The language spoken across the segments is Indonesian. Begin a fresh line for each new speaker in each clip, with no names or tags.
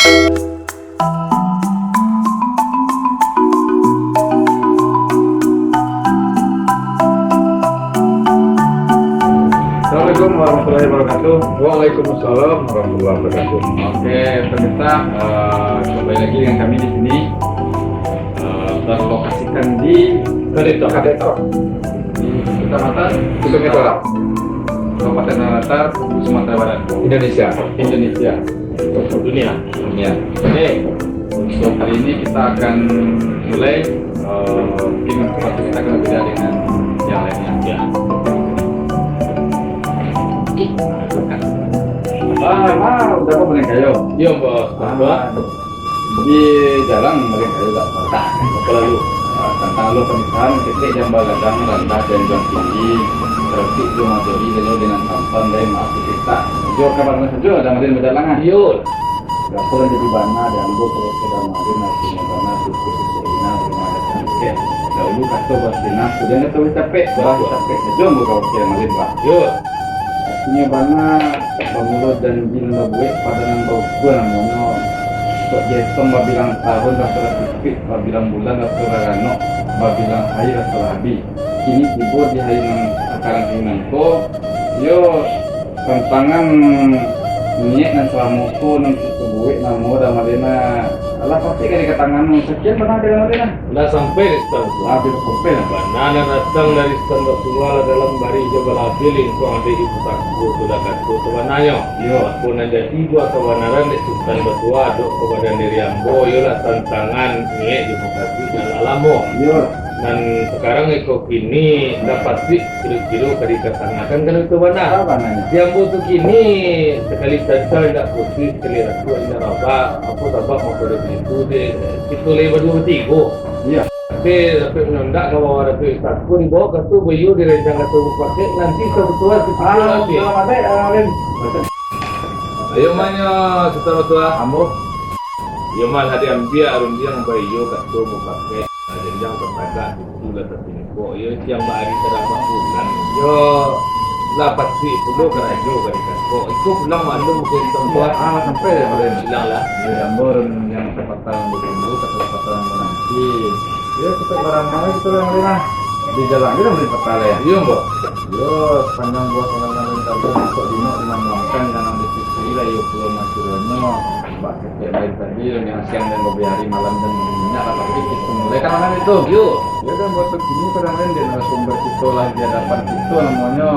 Assalamualaikum warahmatullahi wabarakatuh.
Waalaikumsalam warahmatullahi wabarakatuh.
Oke, pemirsa, kembali lagi dengan kami di sini berlokasikan di
Kadetok.
di Kecamatan
Sumatera,
Kabupaten Nalatar, Sumatera Barat,
Indonesia.
Indonesia, dunia. Oke, untuk hari ini kita akan mulai mungkin seperti kita akan berbeda dengan yang lainnya. Ya. Udah apa beli kayu?
Iya, Bos.
Di jalan beli kayu tak patah.
Lalu
Tentang lo pernikahan ketik yang bagadang rendah dan jam tinggi tertib lo majori dan dengan tampan dan maaf kita. Jo kabar saja ada madin berjalangan.
Yul.
Gapur jadi bana dan lo terus ke dalam madin nasi bana suku ina rumah ada sampai. Dahulu kata basina kemudian itu capek, capek saja mau kau kira madin bah.
Yul.
Artinya bana pemulut dan jin lo gue pada nang bau gue namanya. Sok jetong babilang tahun rasulah tipik, babilang bulan rasulah rano, babilang hari rasulah habi. Kini tiba di hari nang sekarang ini ko, yo tantangan niat dan selamuku nang sebuah namo dan malena. Alah pasti kan di tangan sekian pernah ada malena.
Udah sampai di stand.
Habis sampai lah.
Banana datang dari stand bertual dalam bari jabal abil itu ada ibu takku sudah katu tuananya.
Yo.
Aku nanya tiga kebenaran di stand bertual dok kepada diri ambo. Yolah tantangan ni di bukati dan alamo.
Yo.
Dan sekarang eko kini dapat sih kilo-kilo dari kesangakan kan itu benar.
Apa nanya?
Yang butuh kini sekali saja tidak putih sekali ratu tidak raba. Aku dapat mau pada itu deh. Itu lebar dua tiga.
Iya.
Tapi menundak kalau ada tu satu di bawah katu bayu direncang katu pakai nanti kebetulan kita lagi.
Alin.
Ayo manya kita betul
Ambo.
Yo mal hadi ambia arum dia bayu katu mau pakai. Ada yang berpaga itu lah terpilih. Kok yo yang bari terdapat bulan. Yo lah pasti perlu kerajo kan. Kok itu pulang malu mungkin tempat
Sampai ya Alin.
bilang lah.
Ya ambor yang sepatang dulu atau sepatang nanti. Ya kita barang mana kita yang mana? Di jalan kita beli petale ya.
Iya mbak.
Yo panjang buat orang tadi masuk di nok dengan makan dan ambil sisi lah yo pulau masyurano. Mbak kayak lain tadi yang siang dan beberapa hari malam dan minyak apa lagi kita mulai kan orang itu.
Yo.
Ya kan buat begini kadang lain dia narasumber kita lah di hadapan kita namanya.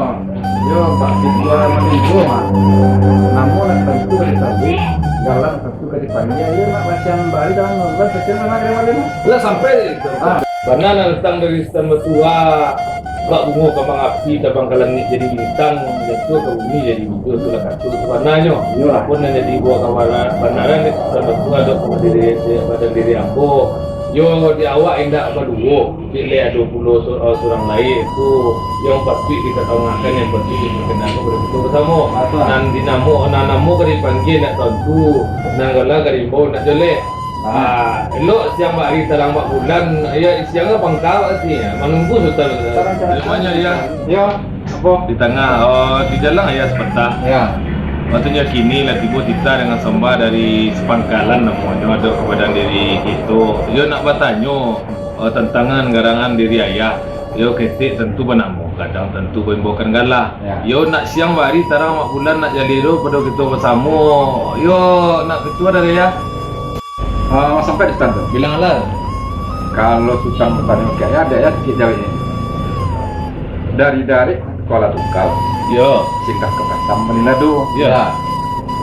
Yo Pak Ketua Menigo mah. Namun tentu dari tadi galang tentu dari panitia ya mak macam balik dalam nomor kecil mana kira-kira.
Lah sampai itu. Banana datang dari stand tua. Bak bungo kembang api, tabang ke langit jadi bintang, jatuh ke bumi jadi bintang, itulah katu sebenarnya.
Iya.
Pun yang jadi buah kawalan banaran itu stand tua ada pada diri aku. Yo di awak indah apa dulu, pilih 20 orang lain itu yang pasti kita tahu makan yang pasti kita kenal betul bersama. Dan dinamo, nanamu kali panggil nak tentu, nanggala kali bau nak jelek. Elok siang hari terang 4 bulan, ya siangnya pangkal sih, menunggu sultan. Namanya ya,
Ya, apa?
di tengah, di jalan ya sepatah.
Ya.
Waktunya kini lah tiba kita dengan sembah dari sepangkalan namanya ada kepada diri itu. Yo nak bertanya tantangan garangan diri ayah. Yo ketik tentu benamu, kadang tentu bukan galah.
Ya.
Yo nak siang hari terang 4 bulan nak jaliro pada kita bersama. Yo nak ketua dari ya.
Sampai di stand.
Bilang lah.
Kalau susah pertanian kayak ada ya sedikit jauh ini. Dari Kuala Tungkal,
Yo.
singkat ke Batam, Manilado.
Ya.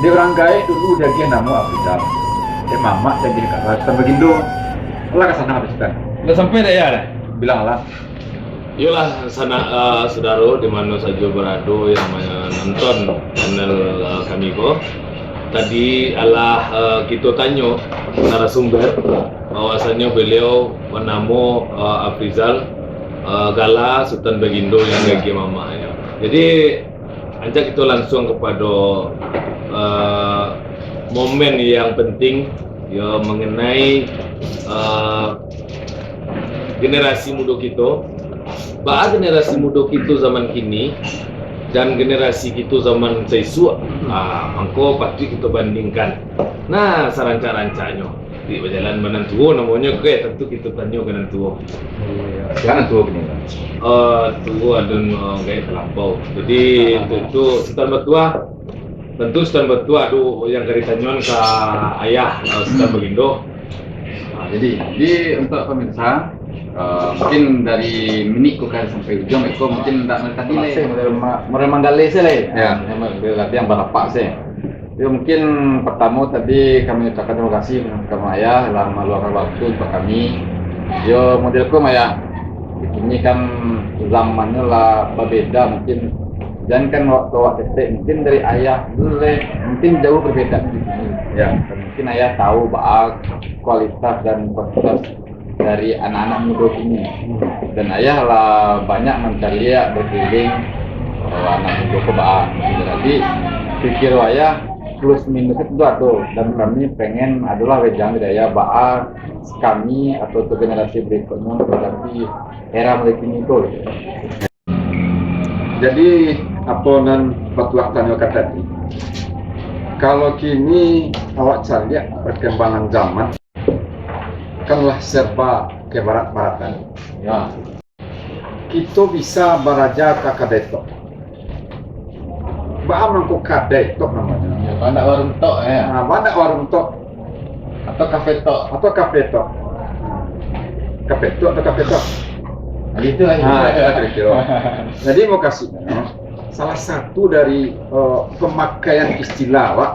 Dia orang kaya dulu dia dia nama Afrika. Dia mama dan jadi kat Batam Begindo. Allah ke sana habis kan.
Udah sampai dah ya dah.
Bilang lah.
Yolah sana saudara di mana saja berada yang menonton channel kami ko. Tadi adalah kita tanya narasumber bahwasanya beliau bernama Afrizal Gala Sultan Begindo yang gagi mamanya. Jadi ajak kita langsung kepada momen yang penting ya mengenai generasi muda kita. Bahwa generasi muda kita zaman kini dan generasi kita zaman seisu, mangko patut kita bandingkan. Nah, saranca-rancanya di berjalan menentu namanya ke tentu kita tanya ke nentu.
Sekarang tua begini kan.
Tua dan kayak terlampau. Jadi tentu setan bertua, tentu setan bertua aduh yang dari tanyon ke ayah setan begindo.
Jadi untuk pemirsa, mungkin dari minik kan sampai ujung itu mungkin tidak mereka nilai meremanggali sih lah ya yang balapak sih ya mungkin pertama tadi kami ucapkan terima kasih kepada ayah telah meluangkan waktu untuk kami yo modelku Maya ini kan zamannya lah berbeda mungkin dan kan waktu mungkin dari ayah dulu mungkin jauh berbeda ya mungkin ayah tahu bahwa kualitas dan kualitas dari anak-anak muda ini dan ayah lah banyak mencari ya berkeliling anak muda ke bawah jadi pikir ayah plus minus itu tuh dan kami pengen adalah wejang budaya bawah kami atau untuk generasi berikutnya menghadapi era mulai kini itu
jadi apa nan waktu tanya kata tadi kalau kini awak cari lihat perkembangan zaman kanlah serba ke barat-baratan
ya
kita bisa beraja ke kadetok bahan mangkuk kadetok namanya
ya banyak warung tok ya
banyak warung tok
atau kafe tok
atau kafe tok atau kafe tok
itu lah
kira-kira jadi mau kasih salah satu dari pemakaian istilah Wak.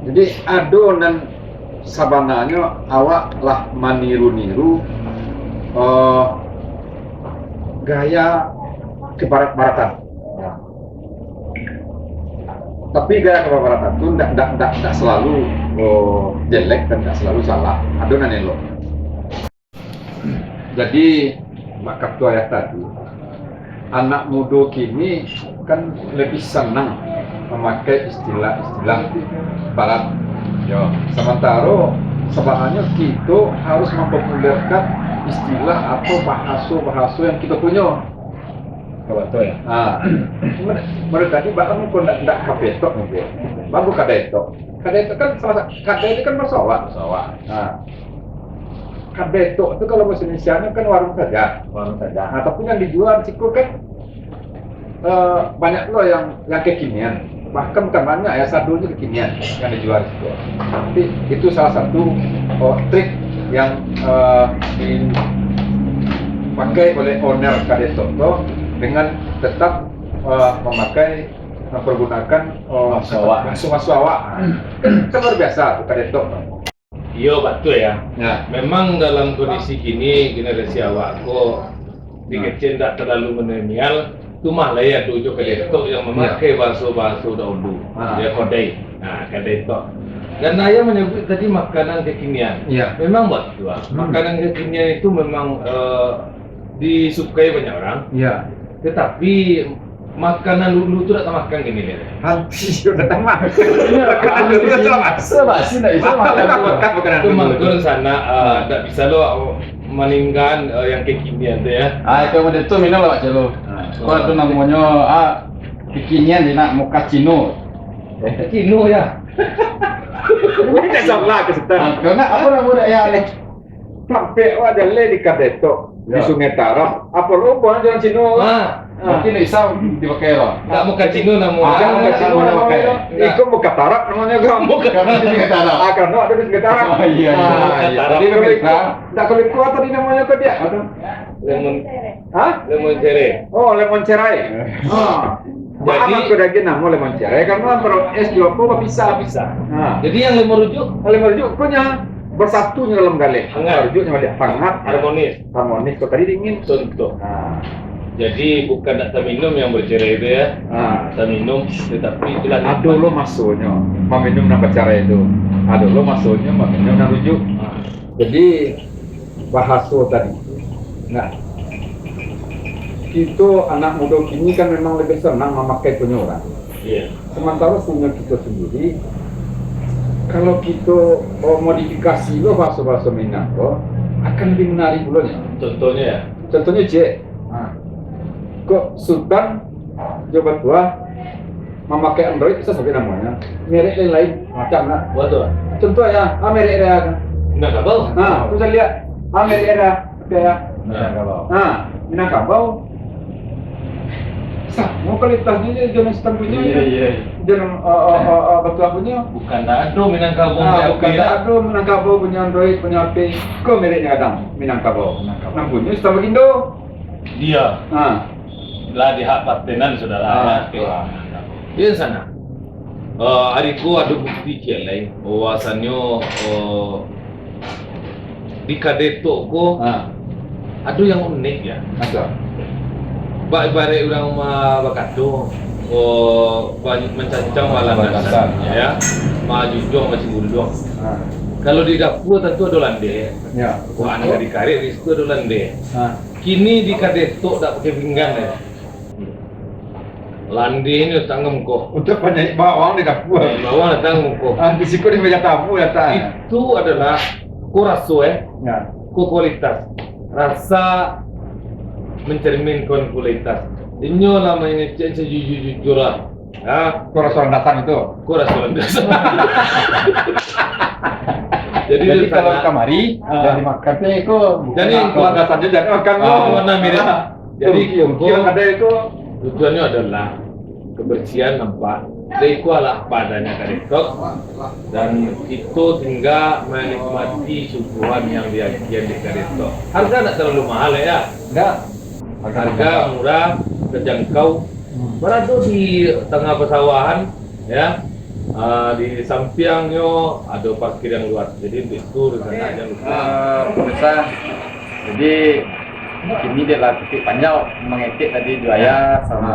Jadi adonan sabananya awak lah maniru-niru gaya ke barat-baratan. Tapi gaya ke barat-baratan itu tidak selalu jelek dan tidak selalu salah. Adonan elok. Jadi mak tua ya tadi anak muda kini kan lebih senang memakai istilah-istilah barat. Ya, sementara sebenarnya kita harus mempopulerkan istilah atau bahasa yang kita punya.
betul ya
Menurut tadi bahkan pun tidak kapetok mungkin. Bagus kadetok. Kadetok kan salah kade itu kan bersowa. Nah, kadetok itu kalau bahasa Indonesia kan warung saja. Nah, tapi yang dijual siku kan banyak loh yang kekinian. Bahkan bukan banyak ya, sadunya kekinian yang dijual situ. Tapi itu salah satu trik yang dipakai oleh owner kadetok dengan tetap mempergunakan suwa-suwa. Kan luar biasa tuh kadetok.
Iya betul ya.
Ya.
Memang dalam kondisi kini generasi awak kok dikecil tidak terlalu milenial, itu malah ya tujuh kadetok yang memakai bahasa-bahasa dahulu. Ya kodai. Nah kadetok. Dan ayah menyebut tadi makanan kekinian.
Iya.
Memang betul. Makanan kekinian itu memang disukai banyak orang.
Iya.
Tetapi makanan dulu tuh tak makan gini lihat.
Hampir udah tamat.
sebasi tidak bisa makan
Itu mangkul sana tak bisa lo meninggalkan yang kekinian tuh ya.
itu model itu minum lah celo kalau itu namanya kekinian di nak muka cino
Cino ya.
Ini tak salah ke setan.
karena apa namanya ya
Sampai ada le di kadetok di Sungai Tarap. Apa lo bukan jalan Cino?
mungkin bisa dipakai loh
Tak muka Cino namanya.
Bukan muka Cino namanya. Ikut muka Tarap namanya kan.
karena di Sungai Tarap
Karena ada di Sungai Tarap.
iya
Jadi pemirsa, tak kulit kuat tadi namanya ke dia.
Lemon
Hah?
lemon cere.
Oh, lemon cerai. Jadi aku lagi nama lemon cerai karena es juga bisa. Nah,
Jadi yang lemon rujuk
lemon rujuk punya bersatunya dalam gale.
Hangat.
Rujuknya dia hangat, harmonis. Kok tadi dingin.
contoh.
Nah,
Jadi bukan tak minum yang bercerai itu ya. Tak minum, tetapi itulah
aduh lo masuknya meminum nama cara itu. Aduh lo masuknya meminum nama rujuk. Jadi bahasa tadi. Nah, itu anak muda kini kan memang lebih senang memakai punya orang.
Iya.
Sementara punya kita sendiri, kalau kita modifikasi lo bahasa Minang akan lebih menarik dulunya.
Contohnya ya.
Contohnya J. Ko kok Sultan Jawa Tua memakai Android bisa sebagai namanya merek lain macam lah.
Betul.
Contoh ya, merek era.
Minangkabau.
Nah, bisa lihat merek era kayak Minangkabau. Sama kualitasnya jangan Sultan punya. Jangan Batua punya.
Bukan Dado Minangkabau.
Bukan Dado Minangkabau punya Android punya HP. Kok mereknya kadang Minangkabau. Nang punya Sultan Bagindo.
Dia. Lah di hak patenan saudara. Dia sana. Adikku ada bukti lain. Bahwasannya di Kadeto ko ada yang unik ya.
Ada.
Bare orang Bakato mencancang malangasan ya. Maju jong masih gundong. Kalau di dapur tentu ada lande.
Ya.
Kau anak di karir itu ada lande. Kini di Kadeto tak pakai pinggan ya. Lande ini tanggung kok.
Untuk penyanyi bawang di dapur.
Bawang tanggung kok.
Di situ di meja tamu ya tak.
Itu adalah kuraso
Ya.
kualitas. Rasa mencerminkan kualitas. Ini namanya sejujur-jujur lah. Ya,
Kau rasa datang itu.
kuraso landas.
Jadi kalau kamari dari makan itu
Jadi
landasannya jadi makan
warna mirip. Jadi
yang ada itu
tujuannya adalah kebersihan nampak. Itu adalah padanya Kadetok dan itu tinggal menikmati suguhan yang diajian di Kadetok. Harga tidak terlalu mahal ya.
enggak
Harga murah, terjangkau. Berada di tengah pesawahan ya. Di sampingnya ada parkir yang luas. Jadi untuk itu rencananya lupa.
Pemirsa, jadi ini dia lah titik panjang mengetik tadi Juaya sama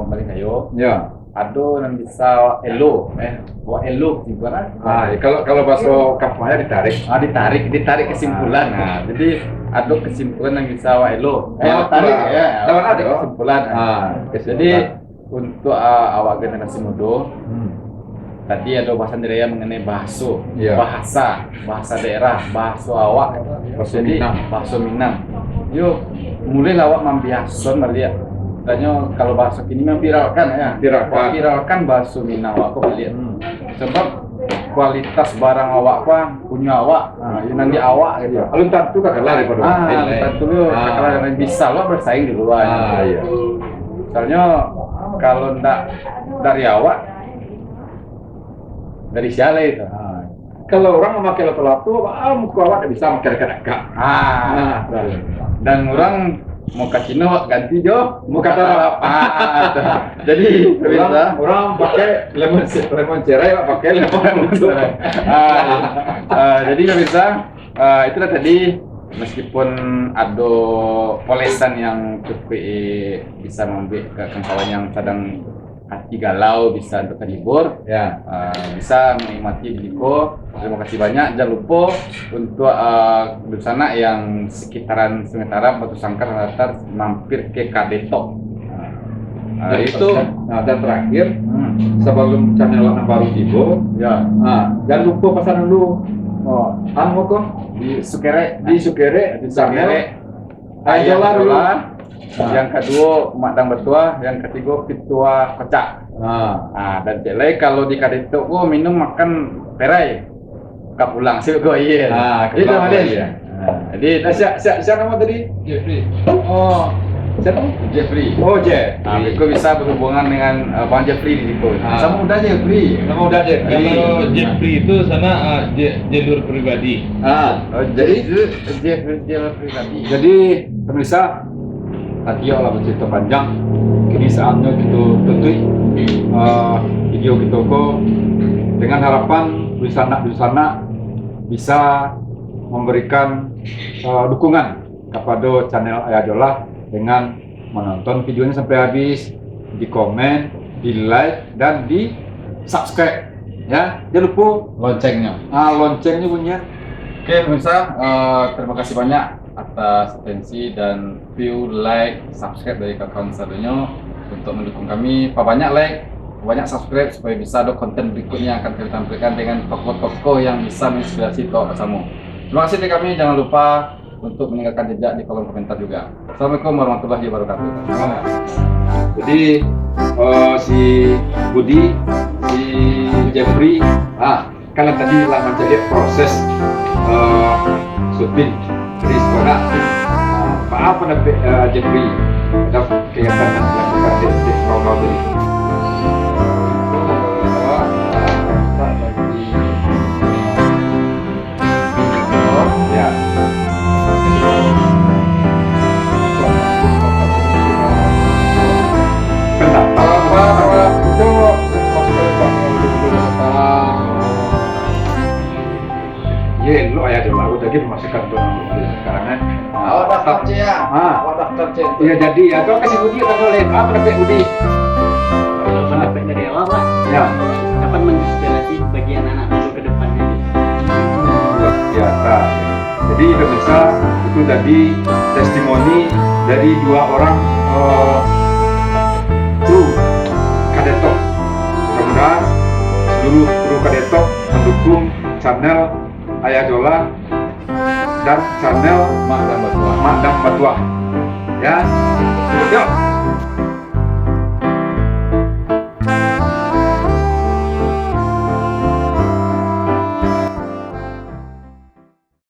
Malikayo.
ya.
Ado yang bisa elo, buat elo gimana?
Kalau bahasa kampungnya ditarik.
Ditarik kesimpulan. Nah, jadi ada kesimpulan yang bisa wa elo.
Tarik ya. Lawan ada
kesimpulan. Jadi untuk awak generasi muda, tadi ada bahasan daerah mengenai
Iya.
bahasa daerah, bahasa awak.
Bahasa
Jadi
Minang.
bahasa Minang. Yuk, mulai awak membiasakan balik. Tanya kalau bahasa kini memviralkan ya. Viralkan bahasa Minang awak kok balik. Sebab kualitas barang awak punya awak. Yang nanti awak gitu.
Alun tentu kakak lari pada.
Tentu kalau yang bisa lo bersaing di luar.
Iya.
Soalnya kalau ndak dari awak, dari siapa itu?
Kalau orang memakai lato-lato, muka awak tidak bisa memakai dekat-dekat.
Dan orang mau kasino ganti jo, mau kata apa? Jadi bisa.
Orang pakai lemon cerai, pakai lemon cerai.
Jadi nggak bisa. Itulah tadi meskipun ada polesan yang cukup bisa membuat kawan yang sedang hati galau bisa untuk terhibur,
Ya.
bisa menikmati video. Terima kasih banyak. Jangan lupa untuk di sana yang sekitaran Sementara Batu Sangkar Latar mampir ke Kadetok. Itu.
Dan terakhir sebelum channel yang baru tiba,
Ya.
jangan lupa pesan dulu. Anu kok
Di Sukere.
di Sukere
Di
channel
Sukere.
Ayolah dulu.
Yang kedua Madang Betua, yang ketiga Pitua Kocak. Dan celai kalau di Kadetok minum makan perai. Kak pulang sih gue iya. Itu
kebetulan,
Aden.
iya.
Jadi
Siapa nama tadi?
Jeffrey.
Oh, siapa?
Jeffrey.
Oh, Jeff.
Beko bisa berhubungan dengan Bang Jeffrey di situ. Sama muda Jeffrey.
Nama udah Jeff.
Kalau Jeffrey itu sana jalur pribadi.
Jadi itu Jeffrey pribadi.
Jadi pemirsa, tadi olah bercerita panjang. Kini saatnya kita tutup video kita kok dengan harapan busana bisa memberikan dukungan kepada channel Ayajola dengan menonton videonya sampai habis, di komen, di like dan di subscribe. Ya, jangan lupa
Loncengnya.
loncengnya punya.
Oke pemirsa, terima kasih banyak atas atensi dan view, like, subscribe dari kawan seluruhnya untuk mendukung kami. Banyak like, banyak subscribe supaya bisa ada konten berikutnya yang akan kami tampilkan dengan tokoh-tokoh yang bisa menginspirasi tokoh bersama. Terima kasih dari kami, jangan lupa untuk meninggalkan jejak di kolom komentar juga. Assalamualaikum warahmatullahi wabarakatuh.
Jadi si Budi, si Jeffrey, kalian tadi lah mencari proses syuting. Jadi sekolah apa Jeffrey ada kegiatan yang dilakukan di Roma ini? Ya. Iya, lo ayah coba aku tadi memasukkan tuh sekarang kan.
Awak daftar C ya? Awak daftar C.
Iya jadi ya, kau kasih Budi atau lihat apa dapat Budi?
Kalau dapat dari awal Pak,
Ya,
dapat menginspirasi bagian anak dulu ke depannya.
luar biasa. Jadi pemirsa itu tadi testimoni dari dua orang kru Kadetok. Mudah-mudahan seluruh kru Kadetok mendukung channel Ayah Jola dan channel
Mak dan Batua.
Mak dan Batua. Ya, yuk.